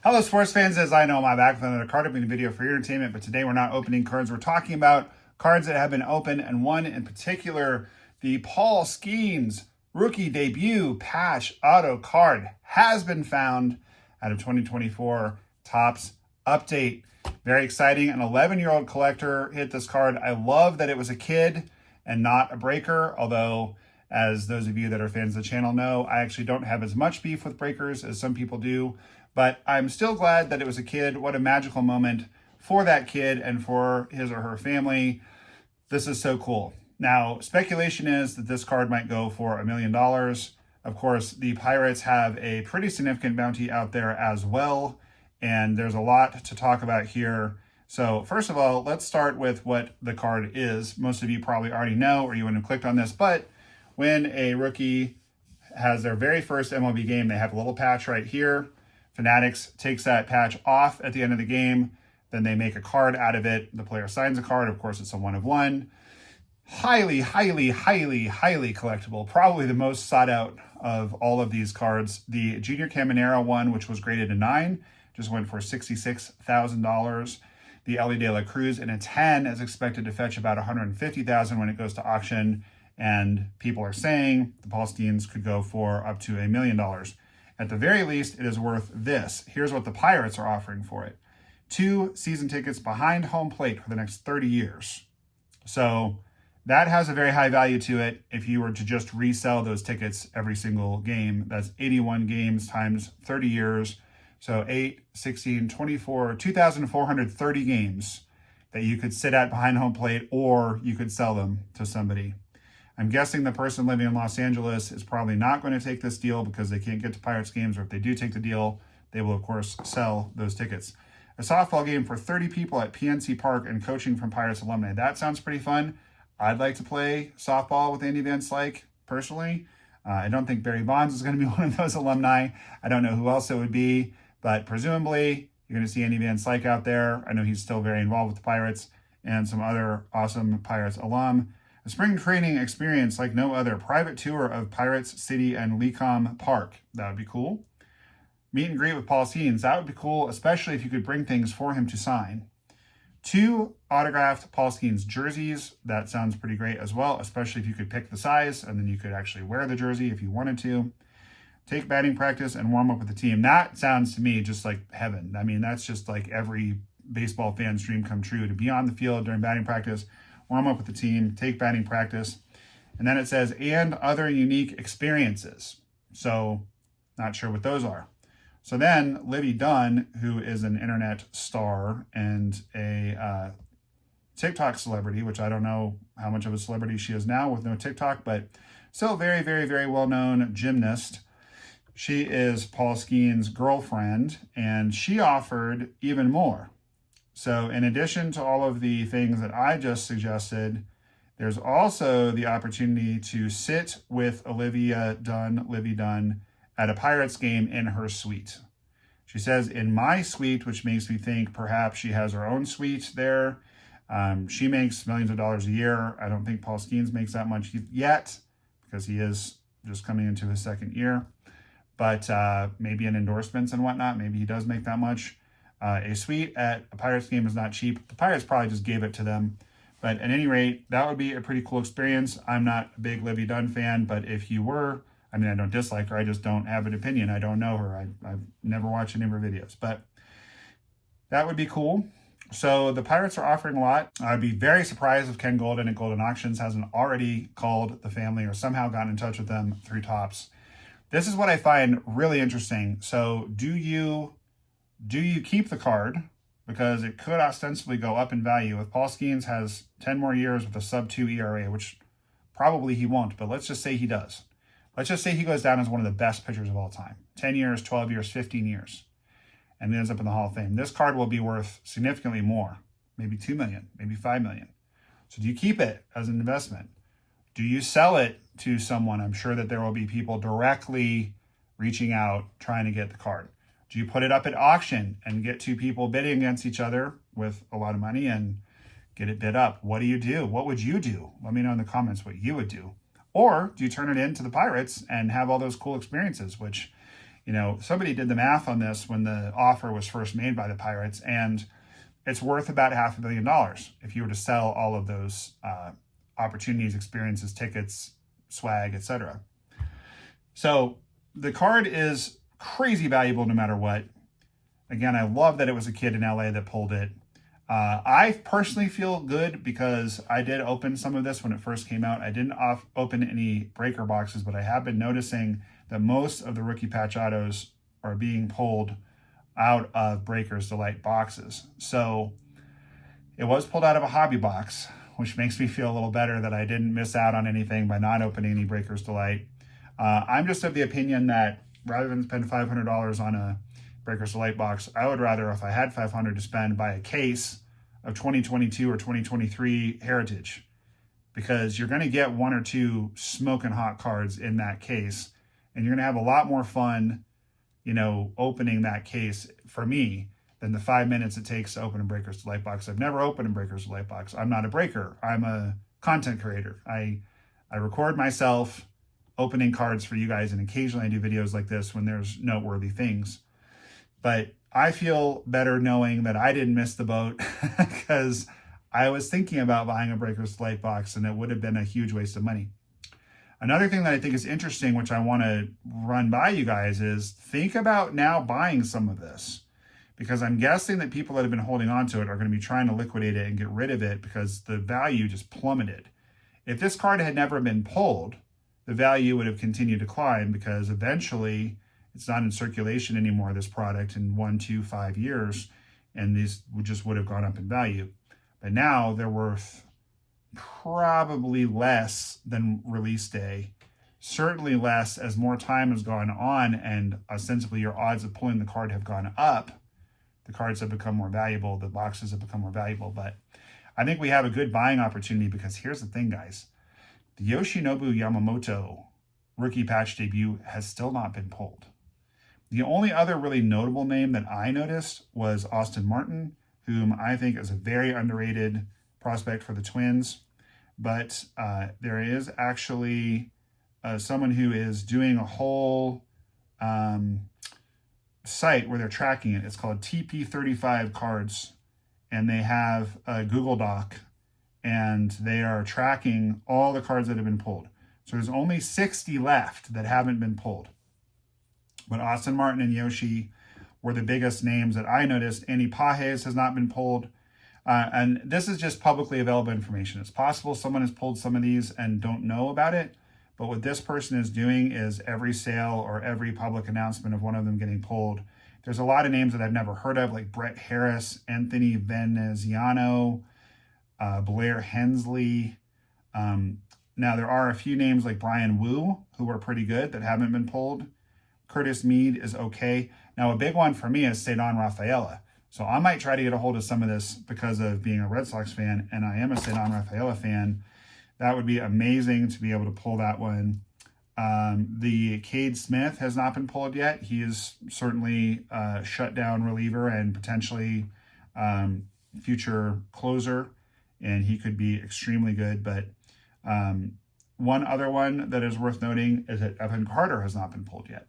Hello sports fans, as I know, I'm back with another card opening video for your entertainment, but today we're not opening cards. We're talking about cards that have been opened, and one in particular, the Paul Skenes rookie debut patch auto card has been found out of 2024 Topps update. Very exciting. An 11-year-old collector hit this card. I love that it was a kid and not a breaker, although as those of you that are fans of the channel know, I actually don't have as much beef with breakers as some people do. But I'm still glad that it was a kid. What a magical moment for that kid and for his or her family. This is so cool. Now, speculation is that this card might go for $1 million. Of course, the Pirates have a pretty significant bounty out there as well, and there's a lot to talk about here. So first of all, let's start with what the card is. Most of you probably already know, or you wouldn't have clicked on this, but when a rookie has their very first MLB game, they have a little patch right here. Fanatics takes that patch off at the end of the game. Then they make a card out of it. The player signs a card. Of course, it's a 1 of 1. Highly, highly, highly, highly collectible. Probably the most sought out of all of these cards. The Junior Caminero one, which was graded a 9, just went for $66,000. The Ellie De La Cruz in a 10 is expected to fetch about $150,000 when it goes to auction. And people are saying the Paul Skenes could go for up to $1 million. At the very least, it is worth this. Here's what the Pirates are offering for it. 2 season tickets behind home plate for the next 30 years. So that has a very high value to it. If you were to just resell those tickets every single game, that's 81 games times 30 years. So 8, 16, 24, 2,430 games that you could sit at behind home plate, or you could sell them to somebody. I'm guessing the person living in Los Angeles is probably not going to take this deal because they can't get to Pirates games, or if they do take the deal, they will, of course, sell those tickets. A softball game for 30 people at PNC Park and coaching from Pirates alumni. That sounds pretty fun. I'd like to play softball with Andy Van Slyke, personally. I don't think Barry Bonds is going to be one of those alumni. I don't know who else it would be, but presumably you're going to see Andy Van Slyke out there. I know he's still very involved with the Pirates and some other awesome Pirates alum. A spring training experience like no other. Private tour of Pirates City and Lecom Park. That would be cool. Meet and greet with Paul Skenes. That would be cool, especially if you could bring things for him to sign. 2 autographed Paul Skenes jerseys. That sounds pretty great as well, especially if you could pick the size and then you could actually wear the jersey if you wanted to. Take batting practice and warm up with the team. That sounds to me just like heaven. I mean, that's just like every baseball fan's dream come true, to be on the field during batting practice, warm up with the team, take batting practice. And then it says, and other unique experiences. So not sure what those are. So then Olivia Dun, who is an internet star and a TikTok celebrity, which I don't know how much of a celebrity she is now with no TikTok, but still very, very, very well-known gymnast. She is Paul Skenes' girlfriend, and she offered even more. So in addition to all of the things that I just suggested, there's also the opportunity to sit with Olivia Dun, at a Pirates game in her suite. She says, in my suite, which makes me think perhaps she has her own suite there. She makes millions of dollars a year. I don't think Paul Skenes makes that much yet because he is just coming into his second year. But maybe in endorsements and whatnot, maybe he does make that much. A suite at a Pirates game is not cheap. The Pirates probably just gave it to them. But at any rate, that would be a pretty cool experience. I'm not a big Olivia Dun fan, but if you were, I mean, I don't dislike her. I just don't have an opinion. I don't know her. I've never watched any of her videos. But that would be cool. So the Pirates are offering a lot. I'd be very surprised if Ken Golden at Golden Auctions hasn't already called the family or somehow gotten in touch with them through Topps. This is what I find really interesting. So do you keep the card? Because it could ostensibly go up in value. If Paul Skenes has 10 more years with a sub-2 ERA, which probably he won't, but let's just say he does. Let's just say he goes down as one of the best pitchers of all time. 10 years, 12 years, 15 years. And ends up in the Hall of Fame. This card will be worth significantly more. Maybe $2 million, maybe $5 million. So do you keep it as an investment? Do you sell it to someone? I'm sure that there will be people directly reaching out, trying to get the card. Do you put it up at auction and get 2 people bidding against each other with a lot of money and get it bid up? What do you do? What would you do? Let me know in the comments what you would do. Or do you turn it in to the Pirates and have all those cool experiences, which, You know, somebody did the math on this when the offer was first made by the Pirates, and it's worth about $500 million if you were to sell all of those opportunities, experiences, tickets, swag, etc. So the card is crazy valuable no matter what. Again, I love that it was a kid in LA that pulled it. I personally feel good because I did open some of this when it first came out. I didn't open any breaker boxes, but I have been noticing that most of the rookie patch autos are being pulled out of Breakers Delight boxes. So it was pulled out of a hobby box, which makes me feel a little better that I didn't miss out on anything by not opening any Breakers Delight. I'm just of the opinion that rather than spend $500 on a Breakers Delight box, I would rather, if I had $500 to spend, buy a case of 2022 or 2023 Heritage, because you're going to get one or two smoking hot cards in that case, and you're going to have a lot more fun, you know, opening that case for me than the 5 minutes it takes to open a Breakers Delight box. I've never opened a Breakers Delight box. I'm not a breaker. I'm a content creator. I record myself opening cards for you guys, and occasionally I do videos like this when there's noteworthy things. But I feel better knowing that I didn't miss the boat because I was thinking about buying a Breakers Delight box, and it would have been a huge waste of money. Another thing that I think is interesting, which I want to run by you guys, is think about now buying some of this, because I'm guessing that people that have been holding on to it are going to be trying to liquidate it and get rid of it because the value just plummeted. If this card had never been pulled, the value would have continued to climb because eventually it's not in circulation anymore, this product, in 1, 2, 5 years, and these would have gone up in value. But now they're worth probably less than release day, certainly less as more time has gone on and ostensibly your odds of pulling the card have gone up. The cards have become more valuable, the boxes have become more valuable, but I think we have a good buying opportunity because here's the thing, guys. The Yoshinobu Yamamoto rookie patch debut has still not been pulled. The only other really notable name that I noticed was Austin Martin, whom I think is a very underrated prospect for the Twins. But there is actually someone who is doing a whole site where they're tracking it. It's called TP35 Cards, and they have a Google Doc, and they are tracking all the cards that have been pulled. So there's only 60 left that haven't been pulled. But Austin Martin and Yoshi were the biggest names that I noticed. Andy Pages has not been pulled. And this is just publicly available information. It's possible someone has pulled some of these and don't know about it. But what this person is doing is every sale or every public announcement of one of them getting pulled. There's a lot of names that I've never heard of, like Brett Harris, Anthony Veneziano, Blair Hensley. Now, there are a few names like Brian Wu, who are pretty good, that haven't been pulled. Curtis Mead is okay. Now, a big one for me is Cedon Rafaela. So I might try to get a hold of some of this because of being a Red Sox fan, and I am a Cedon Rafaela fan. That would be amazing to be able to pull that one. The Cade Smith has not been pulled yet. He is certainly a shutdown reliever and potentially future closer, and he could be extremely good. But one other one that is worth noting is that Evan Carter has not been pulled yet.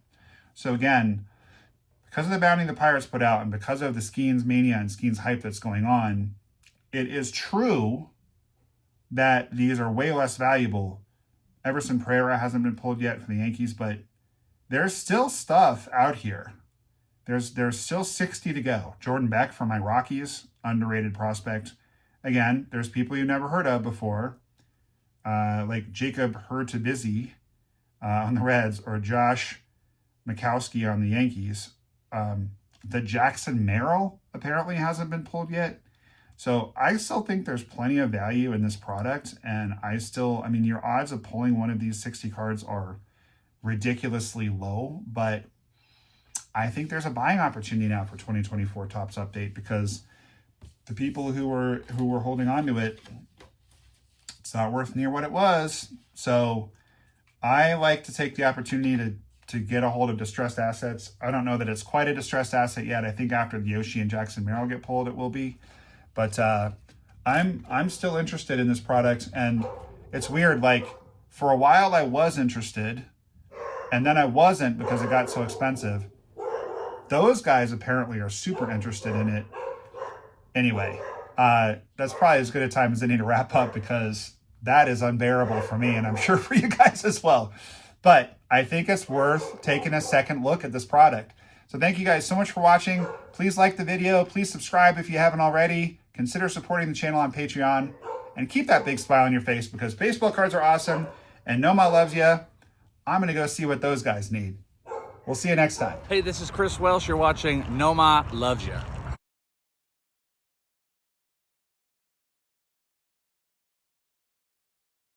So again, because of the bounty the Pirates put out and because of the Skenes mania and Skenes hype that's going on, it is true that these are way less valuable. Everson Pereira hasn't been pulled yet for the Yankees, but there's still stuff out here. There's still 60 to go. Jordan Beck from my Rockies, underrated prospect. Again, there's people you've never heard of before, like Jacob Hurtubise on the Reds or Josh Mikowski on the Yankees. The Jackson Merrill apparently hasn't been pulled yet. So I still think there's plenty of value in this product. And I mean, your odds of pulling one of these 60 cards are ridiculously low, but I think there's a buying opportunity now for 2024 Topps Update because the people who were holding on to it, it's not worth near what it was. So I like to take the opportunity to get a hold of distressed assets. I don't know that it's quite a distressed asset yet. I think after the Yoshi and Jackson Merrill get pulled, it will be. But I'm still interested in this product, and it's weird. Like for a while, I was interested, and then I wasn't because it got so expensive. Those guys apparently are super interested in it. Anyway, that's probably as good a time as any to wrap up because that is unbearable for me, and I'm sure for you guys as well. But I think it's worth taking a second look at this product. So thank you guys so much for watching. Please like the video. Please subscribe if you haven't already. Consider supporting the channel on Patreon. And keep that big smile on your face because baseball cards are awesome. And NOMAH loves you. I'm going to go see what those guys need. We'll see you next time. Hey, this is Chris Welsh. You're watching NOMAH Loves Ya.